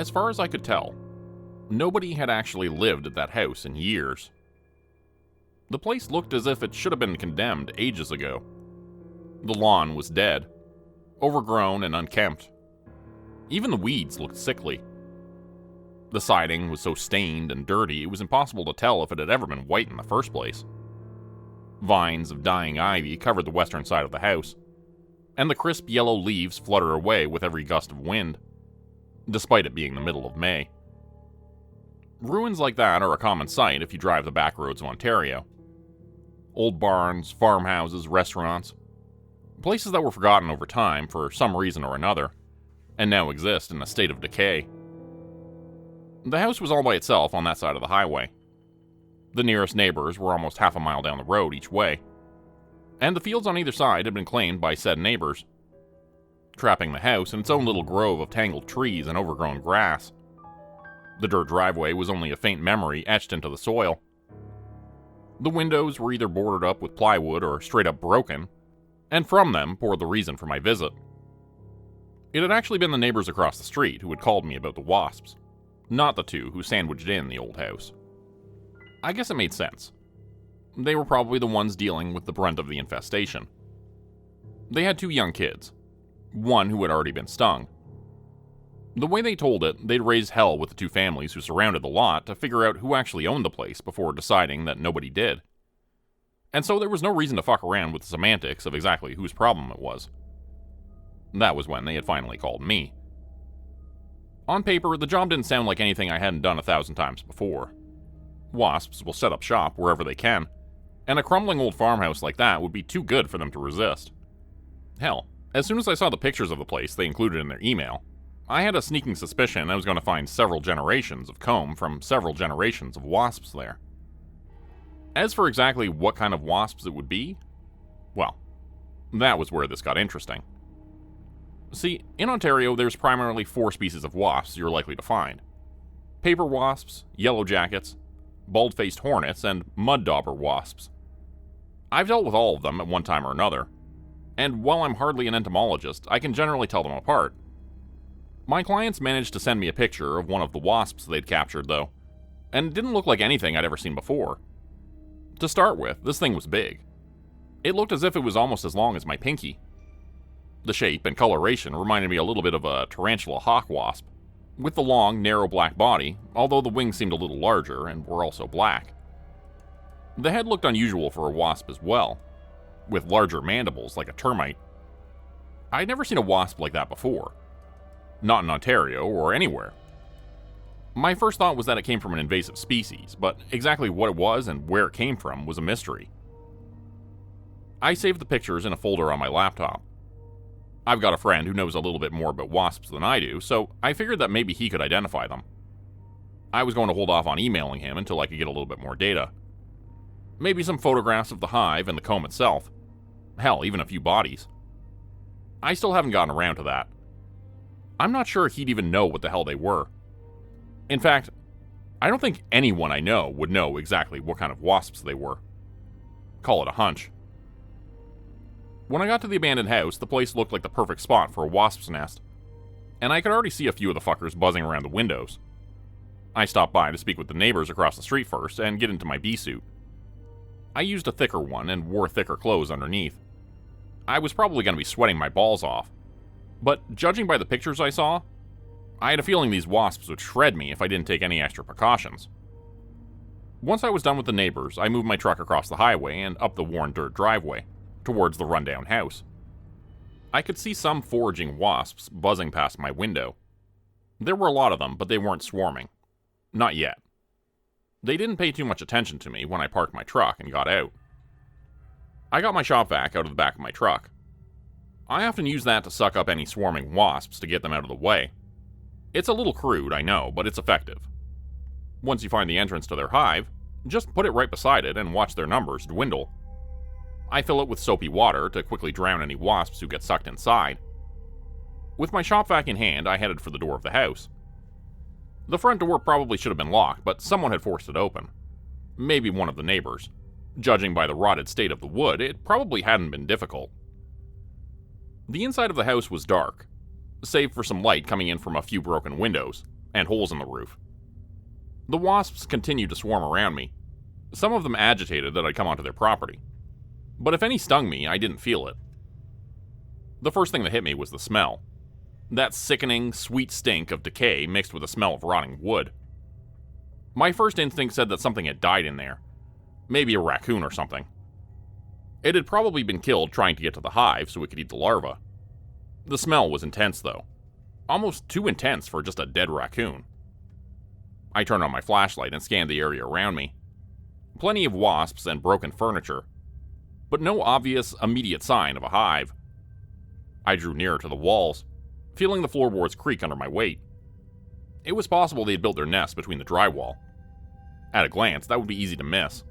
As far as I could tell, nobody had actually lived at that house in years. The place looked as if it should have been condemned ages ago. The lawn was dead, overgrown and unkempt. Even the weeds looked sickly. The siding was so stained and dirty it was impossible to tell if it had ever been white in the first place. Vines of dying ivy covered the western side of the house, and the crisp yellow leaves fluttered away with every gust of wind, despite it being the middle of May. Ruins like that are a common sight if you drive the back roads of Ontario. Old barns, farmhouses, restaurants, places that were forgotten over time for some reason or another, and now exist in a state of decay. The house was all by itself on that side of the highway. The nearest neighbors were almost half a mile down the road each way, and the fields on either side had been claimed by said neighbors, trapping the house in its own little grove of tangled trees and overgrown grass. The dirt driveway was only a faint memory etched into the soil. The windows were either boarded up with plywood or straight up broken, and from them poured the reason for my visit. It had actually been the neighbors across the street who had called me about the wasps, not the two who sandwiched in the old house. I guess it made sense. They were probably the ones dealing with the brunt of the infestation. They had 2 young kids, one who had already been stung. The way they told it, they'd raised hell with the 2 families who surrounded the lot to figure out who actually owned the place before deciding that nobody did. And so there was no reason to fuck around with the semantics of exactly whose problem it was. That was when they had finally called me. On paper, the job didn't sound like anything I hadn't done 1,000 times before. Wasps will set up shop wherever they can, and a crumbling old farmhouse like that would be too good for them to resist. Hell, as soon as I saw the pictures of the place they included in their email, I had a sneaking suspicion I was going to find several generations of comb from several generations of wasps there. As for exactly what kind of wasps it would be, well, that was where this got interesting. See, in Ontario, there's primarily 4 species of wasps you're likely to find: paper wasps, yellow jackets, bald-faced hornets, and mud dauber wasps. I've dealt with all of them at one time or another, and while I'm hardly an entomologist, I can generally tell them apart. My clients managed to send me a picture of one of the wasps they'd captured, though, and it didn't look like anything I'd ever seen before. To start with, this thing was big. It looked as if it was almost as long as my pinky. The shape and coloration reminded me a little bit of a tarantula hawk wasp, with the long, narrow black body, although the wings seemed a little larger and were also black. The head looked unusual for a wasp as well, with larger mandibles like a termite. I'd never seen a wasp like that before. Not in Ontario or anywhere. My first thought was that it came from an invasive species, but exactly what it was and where it came from was a mystery. I saved the pictures in a folder on my laptop. I've got a friend who knows a little bit more about wasps than I do, so I figured that maybe he could identify them. I was going to hold off on emailing him until I could get a little bit more data. Maybe some photographs of the hive and the comb itself. Hell, even a few bodies. I still haven't gotten around to that. I'm not sure he'd even know what the hell they were. In fact, I don't think anyone I know would know exactly what kind of wasps they were. Call it a hunch. When I got to the abandoned house, the place looked like the perfect spot for a wasp's nest, and I could already see a few of the fuckers buzzing around the windows. I stopped by to speak with the neighbors across the street first and get into my bee suit. I used a thicker one and wore thicker clothes underneath. I was probably going to be sweating my balls off, but judging by the pictures I saw, I had a feeling these wasps would shred me if I didn't take any extra precautions. Once I was done with the neighbors, I moved my truck across the highway and up the worn dirt driveway, towards the rundown house. I could see some foraging wasps buzzing past my window. There were a lot of them, but they weren't swarming. Not yet. They didn't pay too much attention to me when I parked my truck and got out. I got my shop vac out of the back of my truck. I often use that to suck up any swarming wasps to get them out of the way. It's a little crude, I know, but it's effective. Once you find the entrance to their hive, just put it right beside it and watch their numbers dwindle. I fill it with soapy water to quickly drown any wasps who get sucked inside. With my shop vac in hand, I headed for the door of the house. The front door probably should have been locked, but someone had forced it open. Maybe one of the neighbors. Judging by the rotted state of the wood, it probably hadn't been difficult. The inside of the house was dark, save for some light coming in from a few broken windows, and holes in the roof. The wasps continued to swarm around me, some of them agitated that I'd come onto their property. But if any stung me, I didn't feel it. The first thing that hit me was the smell. That sickening, sweet stink of decay mixed with the smell of rotting wood. My first instinct said that something had died in there. Maybe a raccoon or something. It had probably been killed trying to get to the hive so it could eat the larvae. The smell was intense, though. Almost too intense for just a dead raccoon. I turned on my flashlight and scanned the area around me. Plenty of wasps and broken furniture, but no obvious, immediate sign of a hive. I drew nearer to the walls, feeling the floorboards creak under my weight. It was possible they had built their nest between the drywall. At a glance, that would be easy to miss.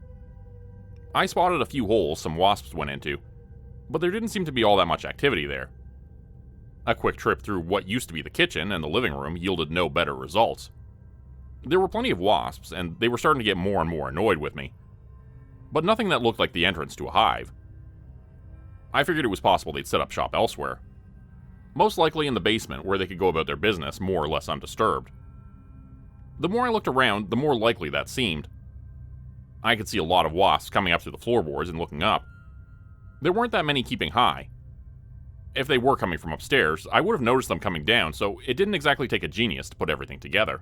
I spotted a few holes some wasps went into, but there didn't seem to be all that much activity there. A quick trip through what used to be the kitchen and the living room yielded no better results. There were plenty of wasps, and they were starting to get more and more annoyed with me, but nothing that looked like the entrance to a hive. I figured it was possible they'd set up shop elsewhere, most likely in the basement where they could go about their business more or less undisturbed. The more I looked around, the more likely that seemed. I could see a lot of wasps coming up through the floorboards and looking up. There weren't that many keeping high. If they were coming from upstairs, I would have noticed them coming down, so it didn't exactly take a genius to put everything together.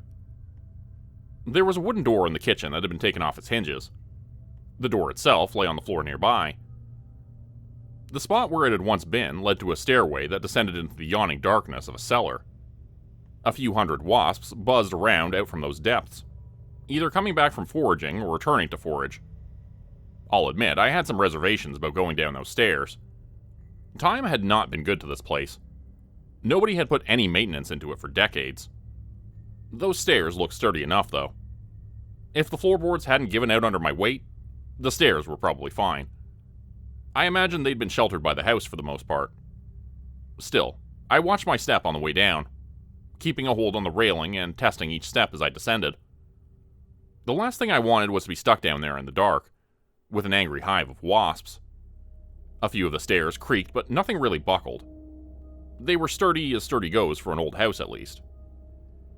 There was a wooden door in the kitchen that had been taken off its hinges. The door itself lay on the floor nearby. The spot where it had once been led to a stairway that descended into the yawning darkness of a cellar. A few hundred wasps buzzed around out from those depths, either coming back from foraging or returning to forage. I'll admit, I had some reservations about going down those stairs. Time had not been good to this place. Nobody had put any maintenance into it for decades. Those stairs looked sturdy enough, though. If the floorboards hadn't given out under my weight, the stairs were probably fine. I imagined they'd been sheltered by the house for the most part. Still, I watched my step on the way down, keeping a hold on the railing and testing each step as I descended. The last thing I wanted was to be stuck down there in the dark, with an angry hive of wasps. A few of the stairs creaked, but nothing really buckled. They were sturdy as sturdy goes for an old house, at least.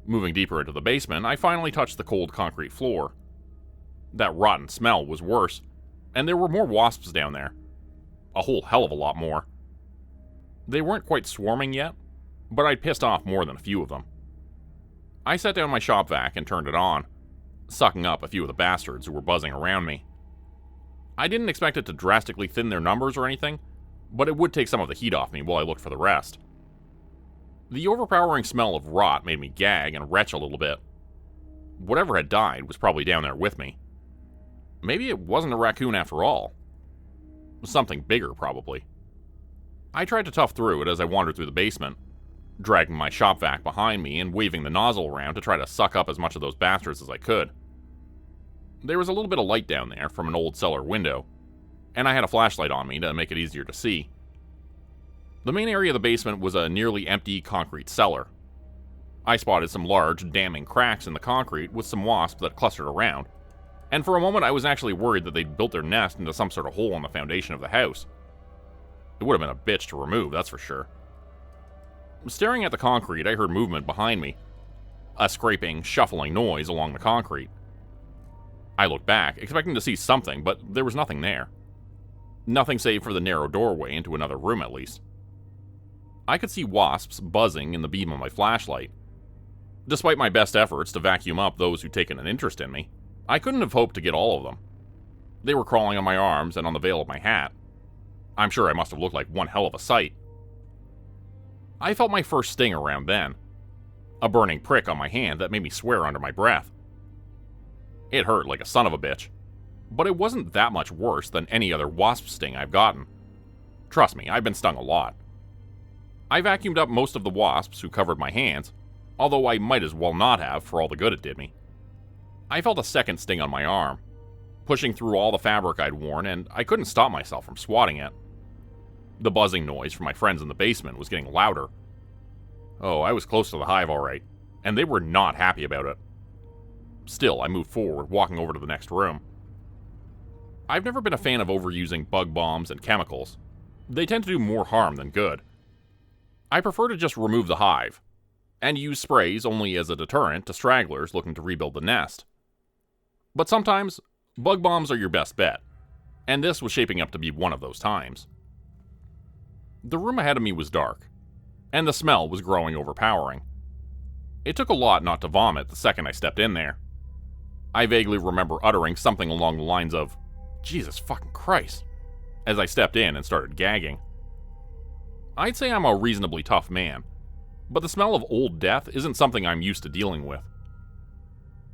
Moving deeper into the basement, I finally touched the cold concrete floor. That rotten smell was worse, and there were more wasps down there. A whole hell of a lot more. They weren't quite swarming yet, but I'd pissed off more than a few of them. I set down my shop vac and turned it on, sucking up a few of the bastards who were buzzing around me. I didn't expect it to drastically thin their numbers or anything, but it would take some of the heat off me while I looked for the rest. The overpowering smell of rot made me gag and retch a little bit. Whatever had died was probably down there with me. Maybe it wasn't a raccoon after all. Something bigger, probably. I tried to tough through it as I wandered through the basement, dragging my shop vac behind me and waving the nozzle around to try to suck up as much of those bastards as I could. There was a little bit of light down there from an old cellar window, and I had a flashlight on me to make it easier to see. The main area of the basement was a nearly empty concrete cellar. I spotted some large, damning cracks in the concrete with some wasps that clustered around, and for a moment I was actually worried that they'd built their nest into some sort of hole in the foundation of the house. It would have been a bitch to remove, that's for sure. Staring at the concrete, I heard movement behind me. A scraping, shuffling noise along the concrete. I looked back, expecting to see something, but there was nothing there. Nothing save for the narrow doorway into another room, at least. I could see wasps buzzing in the beam of my flashlight. Despite my best efforts to vacuum up those who'd taken an interest in me, I couldn't have hoped to get all of them. They were crawling on my arms and on the veil of my hat. I'm sure I must have looked like one hell of a sight. I felt my first sting around then. A burning prick on my hand that made me swear under my breath. It hurt like a son of a bitch, but it wasn't that much worse than any other wasp sting I've gotten. Trust me, I've been stung a lot. I vacuumed up most of the wasps who covered my hands, although I might as well not have for all the good it did me. I felt a second sting on my arm, pushing through all the fabric I'd worn, and I couldn't stop myself from swatting it. The buzzing noise from my friends in the basement was getting louder. Oh, I was close to the hive all right, and they were not happy about it. Still, I moved forward, walking over to the next room. I've never been a fan of overusing bug bombs and chemicals. They tend to do more harm than good. I prefer to just remove the hive. and use sprays only as a deterrent to stragglers looking to rebuild the nest. But sometimes, bug bombs are your best bet, and this was shaping up to be one of those times. The room ahead of me was dark, and the smell was growing overpowering. It took a lot not to vomit the second I stepped in there. I vaguely remember uttering something along the lines of, "Jesus fucking Christ," as I stepped in and started gagging. I'd say I'm a reasonably tough man, but the smell of old death isn't something I'm used to dealing with.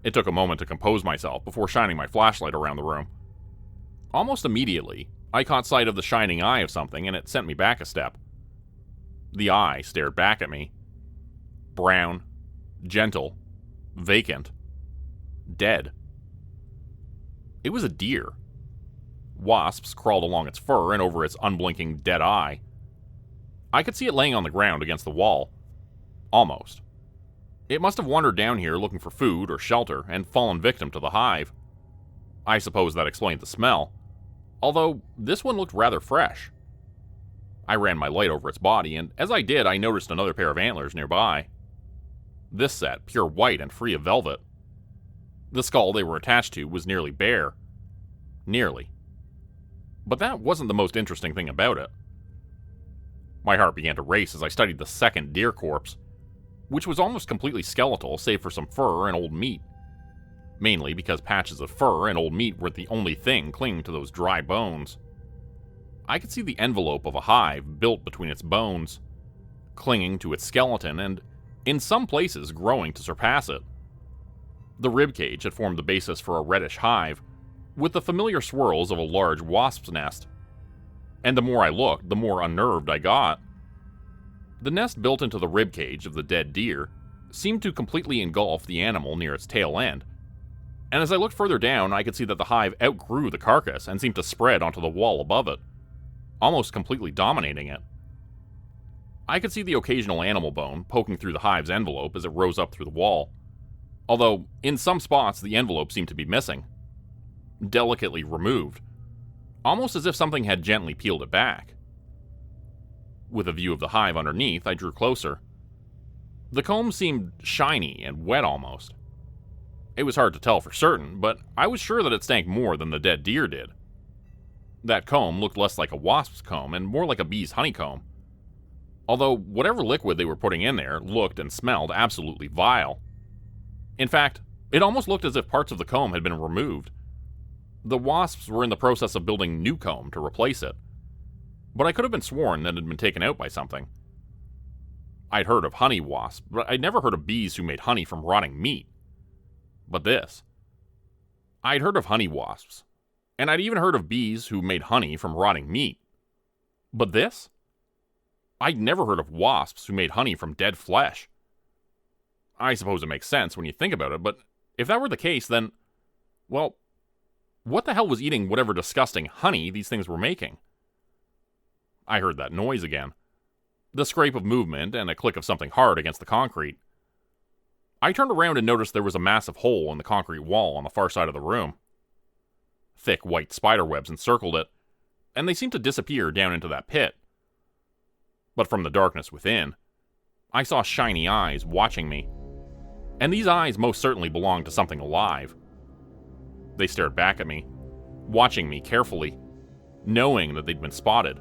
It took a moment to compose myself before shining my flashlight around the room. Almost immediately, I caught sight of the shining eye of something, and it sent me back a step. The eye stared back at me. Brown, gentle, vacant, dead. It was a deer. Wasps crawled along its fur and over its unblinking dead eye. I could see it laying on the ground against the wall. Almost. It must have wandered down here looking for food or shelter and fallen victim to the hive. I suppose that explained the smell, although this one looked rather fresh. I ran my light over its body, and as I did, I noticed another pair of antlers nearby. This set, pure white and free of velvet. The skull they were attached to was nearly bare. Nearly. But that wasn't the most interesting thing about it. My heart began to race as I studied the second deer corpse, which was almost completely skeletal save for some fur and old meat. Mainly because patches of fur and old meat were the only thing clinging to those dry bones. I could see the envelope of a hive built between its bones, clinging to its skeleton and, in some places, growing to surpass it. The ribcage had formed the basis for a reddish hive, with the familiar swirls of a large wasp's nest. And the more I looked, the more unnerved I got. The nest built into the ribcage of the dead deer seemed to completely engulf the animal near its tail end, and as I looked further down, I could see that the hive outgrew the carcass and seemed to spread onto the wall above it, almost completely dominating it. I could see the occasional animal bone poking through the hive's envelope as it rose up through the wall, although in some spots the envelope seemed to be missing, delicately removed, almost as if something had gently peeled it back. With a view of the hive underneath, I drew closer. The comb seemed shiny and wet almost. It was hard to tell for certain, but I was sure that it stank more than the dead deer did. That comb looked less like a wasp's comb and more like a bee's honeycomb. Although whatever liquid they were putting in there looked and smelled absolutely vile. In fact, it almost looked as if parts of the comb had been removed. The wasps were in the process of building new comb to replace it, but I could have been sworn that it had been taken out by something. I'd heard of honey wasps, but I'd never heard of bees who made honey from rotting meat. But this. I'd heard of honey wasps, and I'd even heard of bees who made honey from rotting meat. But this? I'd never heard of wasps who made honey from dead flesh. I suppose it makes sense when you think about it, but if that were the case, then, well, what the hell was eating whatever disgusting honey these things were making? I heard that noise again. The scrape of movement and a click of something hard against the concrete. I turned around and noticed there was a massive hole in the concrete wall on the far side of the room. Thick white spider webs encircled it, and they seemed to disappear down into that pit. But from the darkness within, I saw shiny eyes watching me. And these eyes most certainly belonged to something alive. They stared back at me, watching me carefully, knowing that they'd been spotted.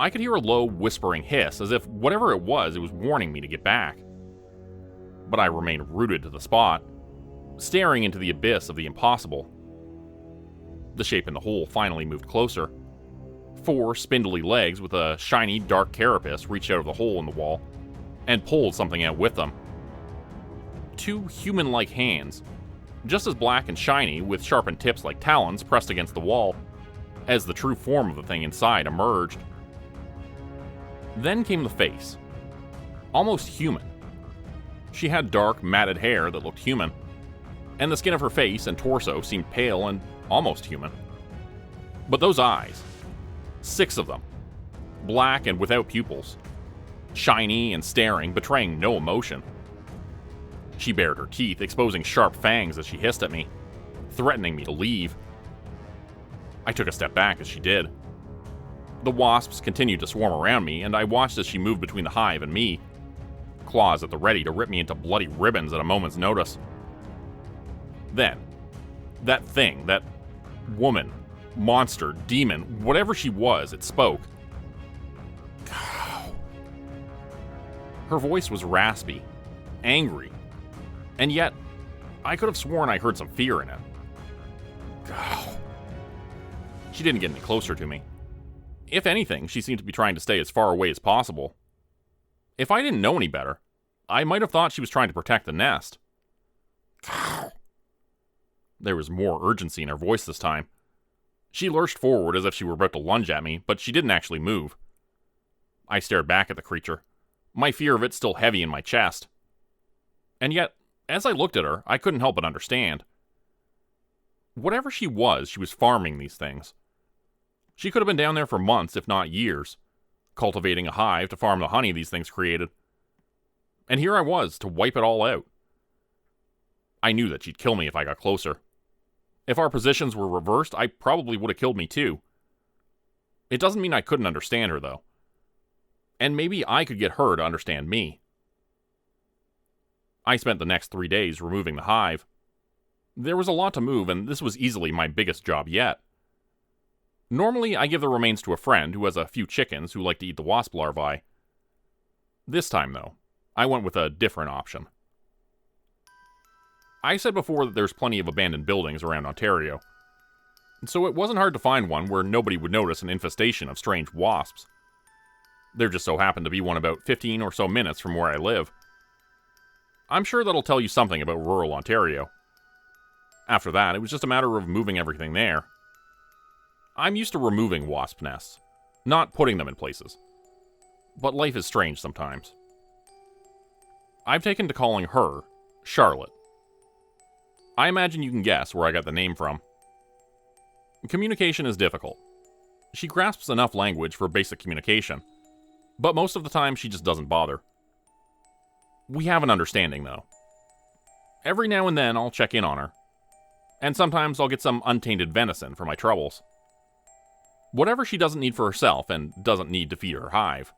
I could hear a low, whispering hiss, as if whatever it was warning me to get back. But I remained rooted to the spot, staring into the abyss of the impossible. The shape in the hole finally moved closer. 4 spindly legs with a shiny, dark carapace reached out of the hole in the wall and pulled something out with them. 2 human-like hands, just as black and shiny, with sharpened tips like talons pressed against the wall, as the true form of the thing inside emerged. Then came the face. Almost human. She had dark, matted hair that looked human, and the skin of her face and torso seemed pale and almost human. But those eyes, 6 of them, black and without pupils, shiny and staring, betraying no emotion. She bared her teeth, exposing sharp fangs as she hissed at me, threatening me to leave. I took a step back as she did. The wasps continued to swarm around me, and I watched as she moved between the hive and me, claws at the ready to rip me into bloody ribbons at a moment's notice. Then, that thing, that woman, monster, demon, whatever she was, it spoke. Her voice was raspy, angry, and yet I could have sworn I heard some fear in it. She didn't get any closer to me. If anything, she seemed to be trying to stay as far away as possible. If I didn't know any better, I might have thought she was trying to protect the nest. There was more urgency in her voice this time. She lurched forward as if she were about to lunge at me, but she didn't actually move. I stared back at the creature, my fear of it still heavy in my chest. And yet, as I looked at her, I couldn't help but understand. Whatever she was farming these things. She could have been down there for months, if not years, cultivating a hive to farm the honey these things created. And here I was, to wipe it all out. I knew that she'd kill me if I got closer. If our positions were reversed, I probably would have killed me too. It doesn't mean I couldn't understand her, though. And maybe I could get her to understand me. I spent the next 3 days removing the hive. There was a lot to move, and this was easily my biggest job yet. Normally, I give the remains to a friend who has a few chickens who like to eat the wasp larvae. This time, though, I went with a different option. I said before that there's plenty of abandoned buildings around Ontario, so it wasn't hard to find one where nobody would notice an infestation of strange wasps. There just so happened to be one about 15 or so minutes from where I live. I'm sure that'll tell you something about rural Ontario. After that, it was just a matter of moving everything there. I'm used to removing wasp nests, not putting them in places. But life is strange sometimes. I've taken to calling her Charlotte. I imagine you can guess where I got the name from. Communication is difficult. She grasps enough language for basic communication, but most of the time she just doesn't bother. We have an understanding, though. Every now and then I'll check in on her, and sometimes I'll get some untainted venison for my troubles. Whatever she doesn't need for herself and doesn't need to feed her hive.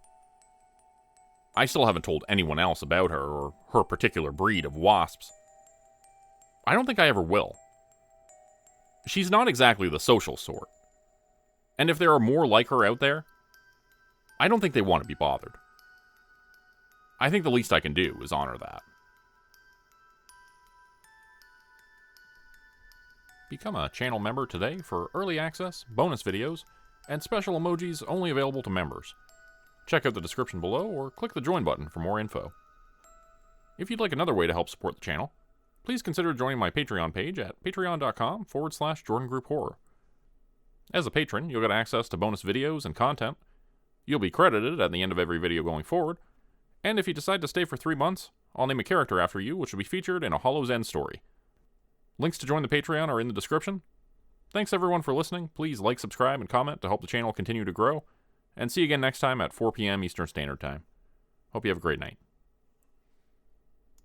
I still haven't told anyone else about her or her particular breed of wasps. I don't think I ever will. She's not exactly the social sort. And if there are more like her out there, I don't think they want to be bothered. I think the least I can do is honor that. Become a channel member today for early access, bonus videos, and special emojis only available to members. Check out the description below or click the join button for more info. If you'd like another way to help support the channel, please consider joining my Patreon page at patreon.com/JordanGrupeHorror. As a patron, you'll get access to bonus videos and content. You'll be credited at the end of every video going forward, and if you decide to stay for 3 months, I'll name a character after you which will be featured in a Hollow's End story. Links to join the Patreon are in the description. Thanks everyone for listening. Please like, subscribe, and comment to help the channel continue to grow. And see you again next time at 4 p.m. Eastern Standard Time. Hope you have a great night.